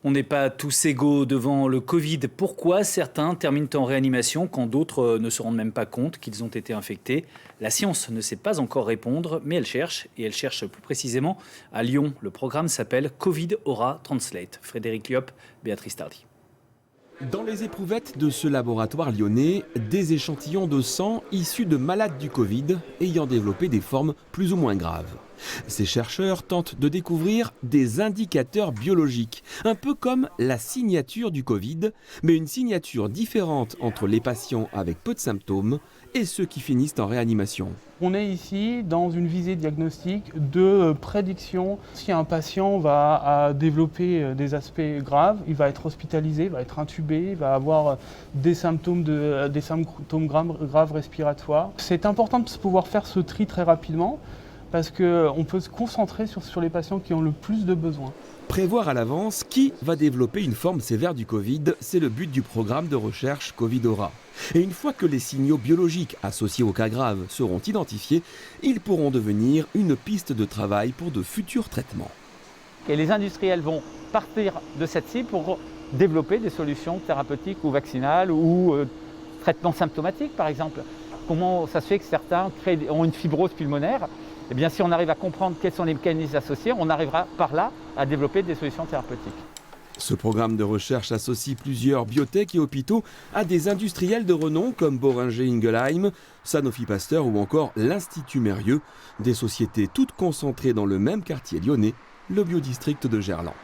On n'est pas tous égaux devant le Covid. Pourquoi certains terminent en réanimation quand d'autres ne se rendent même pas compte qu'ils ont été infectés? La science ne sait pas encore répondre, mais elle cherche, et elle cherche plus précisément à Lyon. Le programme s'appelle Covid Aura Translate. Frédéric Liop, Béatrice Tardy. Dans les éprouvettes de ce laboratoire lyonnais, des échantillons de sang issus de malades du Covid ayant développé des formes plus ou moins graves. Ces chercheurs tentent de découvrir des indicateurs biologiques, un peu comme la signature du Covid, mais une signature différente entre les patients avec peu de symptômes et ceux qui finissent en réanimation. On est ici dans une visée diagnostique de prédiction. Si un patient va développer des aspects graves, il va être hospitalisé, il va être intubé, il va avoir des symptômes graves respiratoires. C'est important de pouvoir faire ce tri très rapidement parce qu'on peut se concentrer sur les patients qui ont le plus de besoins. Prévoir à l'avance qui va développer une forme sévère du Covid, c'est le but du programme de recherche Covid Aura. Et une fois que les signaux biologiques associés aux cas graves seront identifiés, ils pourront devenir une piste de travail pour de futurs traitements. Et les industriels vont partir de cette cible pour développer des solutions thérapeutiques ou vaccinales ou traitements symptomatiques par exemple. Comment ça se fait que certains ont une fibrose pulmonaire? Eh bien, si on arrive à comprendre quels sont les mécanismes associés, on arrivera par là à développer des solutions thérapeutiques. Ce programme de recherche associe plusieurs biotech et hôpitaux à des industriels de renom comme Boehringer Ingelheim, Sanofi Pasteur ou encore l'Institut Mérieux, des sociétés toutes concentrées dans le même quartier lyonnais, le biodistrict de Gerland.